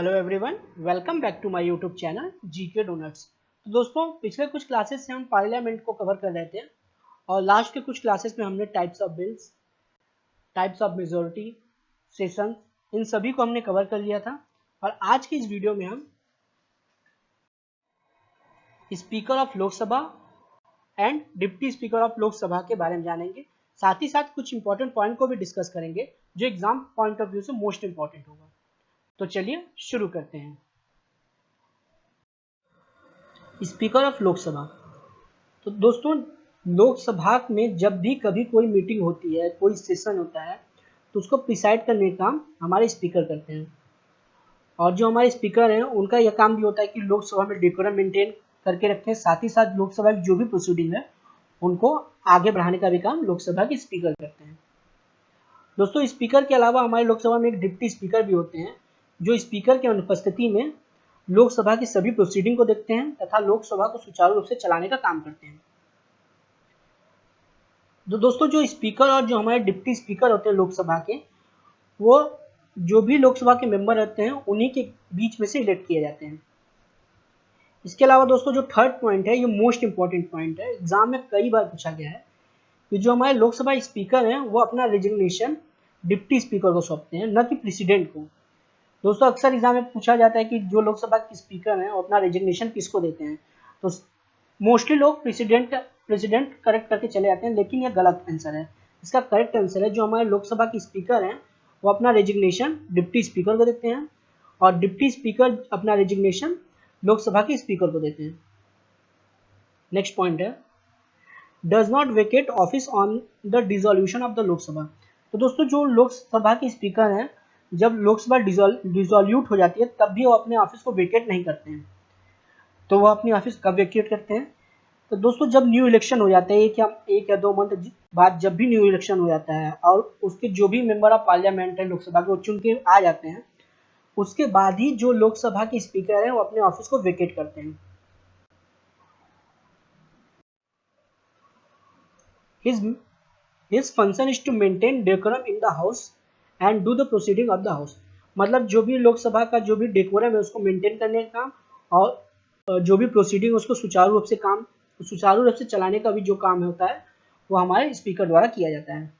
Hello everyone, welcome back to my YouTube channel GK donuts. तो दोस्तों, पिछले कुछ क्लासेस से हम पार्लियामेंट को कवर कर रहे थे और लास्ट के कुछ क्लासेस में हमने types of bills, types of majority, session, इन सभी को हमने कवर कर लिया था। और आज की इस वीडियो में हम speaker of Lok Sabha and deputy speaker of Lok Sabha के बारे में जानेंगे। साथ ही साथ कुछ इंपॉर्टेंट पॉइंट को भी डिस्कस करेंगे जो एग्जाम पॉइंट ऑफ व्यू से मोस्ट इंपॉर्टेंट होगा। तो चलिए शुरू करते हैं। Speaker of Lok Sabha. तो दोस्तों, लोकसभा में जब भी कभी कोई मीटिंग होती है, कोई सेशन होता है, तो उसको प्रिसाइड करने का काम हमारे स्पीकर करते हैं। और जो हमारे स्पीकर हैं उनका यह काम भी होता है कि लोकसभा में डेकोरम मेंटेन करके रखें। साथ ही साथ लोकसभा की जो भी प्रोसीडिंग है उनको आगे बढ़ाने का भी काम लोकसभा के स्पीकर करते हैं। दोस्तों, स्पीकर के अलावा हमारे लोकसभा में एक डिप्टी स्पीकर भी होते हैं जो स्पीकर की अनुपस्थिति में लोकसभा की सभी प्रोसीडिंग को देखते हैं तथा लोकसभा को सुचारू रूप से चलाने का काम करते हैं। तो दोस्तों, जो स्पीकर और जो हमारे डिप्टी स्पीकर होते हैं लोकसभा के, वो जो भी लोकसभा के मेंबर रहते हैं उन्हीं के बीच में से इलेक्ट किए जाते हैं। इसके अलावा दोस्तों, जो थर्ड पॉइंट है, ये मोस्ट इंपॉर्टेंट पॉइंट है, एग्जाम में कई बार पूछा गया है कि जो हमारे लोकसभा स्पीकर हैं वो अपना रेजिग्नेशन डिप्टी स्पीकर को सौंपते हैं, न कि प्रेसिडेंट को। दोस्तों, अक्सर एग्जाम में पूछा जाता है कि जो लोकसभा के स्पीकर हैं वो अपना रेजिग्नेशन किसको देते हैं, तो मोस्टली लोग प्रेसिडेंट करेक्ट करके चले जाते हैं, लेकिन यह गलत आंसर है। इसका करेक्ट आंसर है जो हमारे लोकसभा के स्पीकर हैं वो अपना रेजिग्नेशन डिप्टी स्पीकर को देते हैं और डिप्टी स्पीकर अपना रेजिग्नेशन लोकसभा के स्पीकर को देते हैं। नेक्स्ट पॉइंट है does not vacate office on the dissolution of the Lok Sabha. तो दोस्तों, जो लोकसभा के स्पीकर हैं, जब लोकसभा डिसोल्यूट हो जाती है तब भी वो अपने ऑफिस को वेकेट नहीं करते हैं। तो वो अपनी ऑफिस कब वेकेट करते हैं? तो दोस्तों, जब न्यू इलेक्शन हो जाता है, एक या 2 मंथ बाद जब भी न्यू इलेक्शन हो जाता है और उसके जो भी मेंबर ऑफ पार्लियामेंट है लोकसभा के वो चुन के आ जाते हैं, उसके बाद ही जो लोकसभा के स्पीकर हैं वो अपने ऑफिस को वेकेट करते हैं। His function is to maintain decorum in the house and do the proceeding of the house। मतलब जो भी लोकसभा का जो भी डेकोरम है उसको मेंटेन करने का काम और जो भी प्रोसीडिंग उसको सुचारू रूप से चलाने का भी जो काम होता है वो हमारे स्पीकर द्वारा किया जाता है।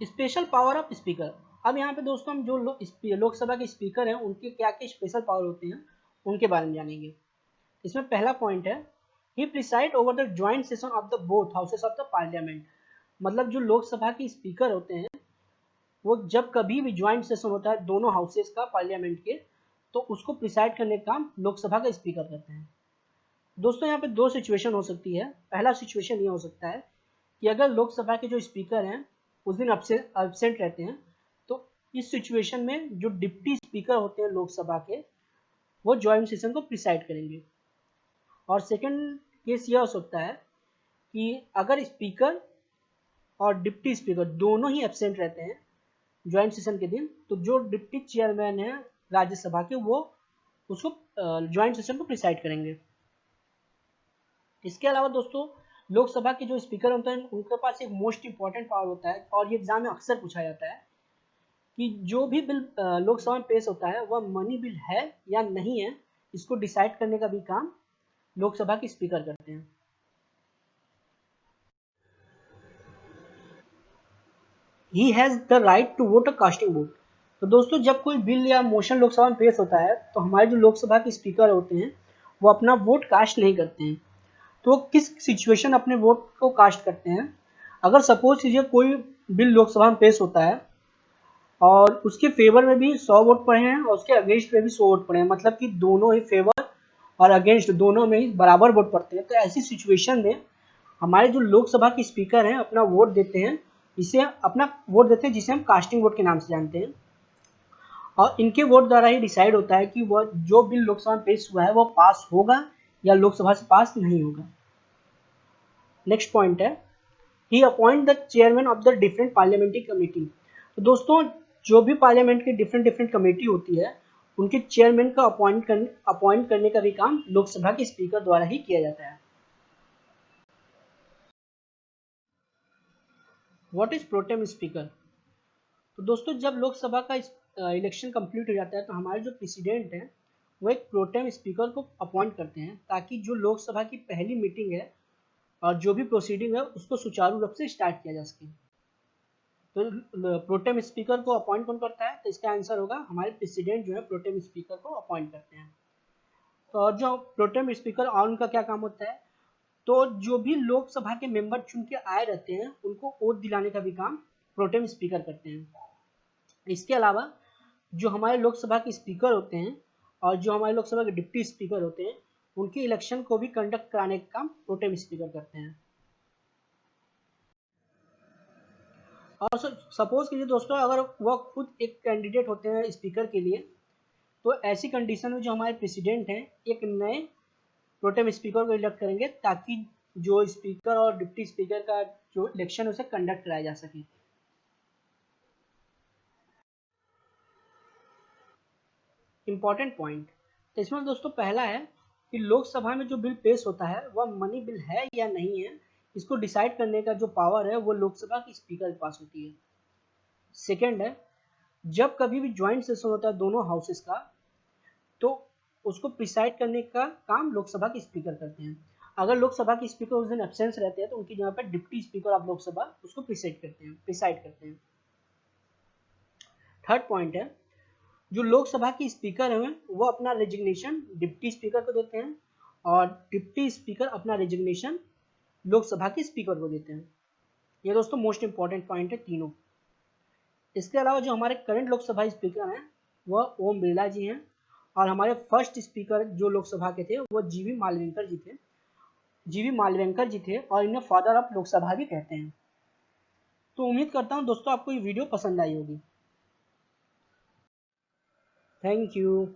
Special power of speaker. अब यहाँ पे दोस्तों हम जो लोकसभा के स्पीकर हैं उनके क्या क्या स्पेशल पावर होते हैं उनके बारे में जानेंगे। इसमें पहला पॉइंट है he preside over the joint session of the both houses of the parliament. मतलब जो लोकसभा के स्पीकर होते हैं वो जब कभी भी ज्वाइंट सेशन होता है दोनों हाउसेस का पार्लियामेंट के, तो उसको प्रिसाइड करने का काम लोकसभा का स्पीकर करते हैं। दोस्तों, यहाँ पे 2 सिचुएशन हो सकती है। पहला सिचुएशन ये हो सकता है कि अगर लोकसभा के जो स्पीकर हैं उस दिन एब्सेंट रहते हैं, तो इस सिचुएशन में जो डिप्टी स्पीकर होते हैं लोकसभा के वो ज्वाइंट सेशन को प्रिसाइड करेंगे। और सेकंड केस यह हो सकता है कि अगर स्पीकर और डिप्टी स्पीकर दोनों ही एब्सेंट रहते हैं ज्वाइंट सेशन के दिन, तो जो डिप्टी चेयरमैन है राज्यसभा के वो उसको ज्वाइंट सेशन को प्रिसाइड करेंगे। इसके अलावा दोस्तों, लोकसभा के जो स्पीकर होते हैं उनके पास एक मोस्ट इंपॉर्टेंट पावर होता है और ये एग्जाम में अक्सर पूछा जाता है कि जो भी बिल लोकसभा में पेश होता है वह मनी बिल है या नहीं है, इसको डिसाइड करने का भी काम लोकसभा के स्पीकर करते हैं। He has the right to vote a casting vote. तो दोस्तों, जब कोई बिल या मोशन लोकसभा में पेश होता है तो हमारे जो लोकसभा के स्पीकर होते हैं वो अपना वोट कास्ट नहीं करते हैं। तो किस सिचुएशन अपने वोट को कास्ट करते हैं? अगर सपोज कीजिए कोई बिल लोकसभा में पेश होता है और उसके फेवर में भी 100 वोट पड़े हैं और उसके अगेंस्ट में भी 100 वोट पड़े हैं, मतलब कि दोनों ही फेवर और अगेंस्ट दोनों में ही बराबर वोट पड़ते हैं, तो ऐसी सिचुएशन में हमारे जो लोकसभा के स्पीकर हैं अपना वोट देते हैं, जिसे हम कास्टिंग वोट के नाम से जानते हैं। और इनके वोट द्वारा ही डिसाइड होता है कि वह जो बिल लोकसभा में पेश हुआ है वो पास होगा या लोकसभा से पास नहीं होगा। नेक्स्ट पॉइंट है he appoint the chairman of the different parliamentary committee. तो दोस्तों, जो भी पार्लियामेंट की डिफरेंट कमेटी होती है उनके चेयरमैन का अपॉइंट करने का भी काम लोकसभा के स्पीकर द्वारा ही किया जाता है। What is protem speaker? तो दोस्तों जब लोकसभा का इलेक्शन कंप्लीट हो जाता है तो हमारे जो प्रेसिडेंट हैं वो एक प्रोटेम स्पीकर को अपॉइंट करते हैं, ताकि जो लोकसभा की पहली मीटिंग है और जो भी प्रोसीडिंग है उसको सुचारू रूप से स्टार्ट किया जा सके। तो प्रोटेम स्पीकर को अपॉइंट कौन करता है? तो इसका आंसर होगा हमारे प्रेसिडेंट जो है प्रोटेम स्पीकर को अपॉइंट करते हैं। तो और जो प्रोटेम स्पीकर और उनका क्या काम होता है, तो जो भी लोकसभा के मेंबर चुन के आए रहते हैं उनको ओथ दिलाने का भी काम प्रोटेम स्पीकर करते हैं। इसके अलावा जो हमारे लोकसभा के स्पीकर होते हैं और जो हमारे लोकसभा के डिप्टी स्पीकर होते हैं उनके इलेक्शन को भी कंडक्ट कराने का काम प्रोटेम स्पीकर करते हैं। और सपोज कीजिए दोस्तों अगर वह खुद एक कैंडिडेट होते हैं स्पीकर के लिए, तो ऐसी कंडीशन में जो हमारे प्रेसिडेंट हैं एक नए प्रोटेम स्पीकर को इलेक्ट करेंगे, ताकि जो स्पीकर और डिप्टी स्पीकर का जो इलेक्शन है उसे कंडक्ट कराया जा सके। इंपॉर्टेंट पॉइंट, तो इसमें दोस्तों पहला है कि लोकसभा में जो बिल पेश होता है वह मनी बिल है या नहीं है, इसको डिसाइड करने का जो पावर है वो लोकसभा के स्पीकर के पास होती है। सेकेंड है, जब कभी भी ज्वाइंट सेशन होता है दोनों हाउसेस का, तो उसको प्रिसाइड करने का काम लोकसभा के स्पीकर करते हैं। अगर लोकसभा के स्पीकर उस दिन एब्सेंस रहते हैं तो उनकी जगह पर डिप्टी स्पीकर ऑफ लोकसभा उसको प्रिसाइड करते हैं। थर्ड पॉइंट है, जो लोकसभा के स्पीकर हैं वो अपना रेजिग्नेशन डिप्टी स्पीकर को देते हैं और डिप्टी स्पीकर अपना रेजिग्नेशन लोकसभा के स्पीकर को देते हैं। ये दोस्तों मोस्ट इंपॉर्टेंट पॉइंट है तीनों। इसके अलावा जो हमारे करंट लोकसभा स्पीकर हैं वह ओम बिरला जी हैं और हमारे फर्स्ट स्पीकर जो लोकसभा के थे वो जीवी मालव्यंकर जी थे और इन्हें फादर ऑफ लोकसभा भी कहते हैं। तो उम्मीद करता हूँ दोस्तों आपको ये वीडियो पसंद आई होगी। Thank you.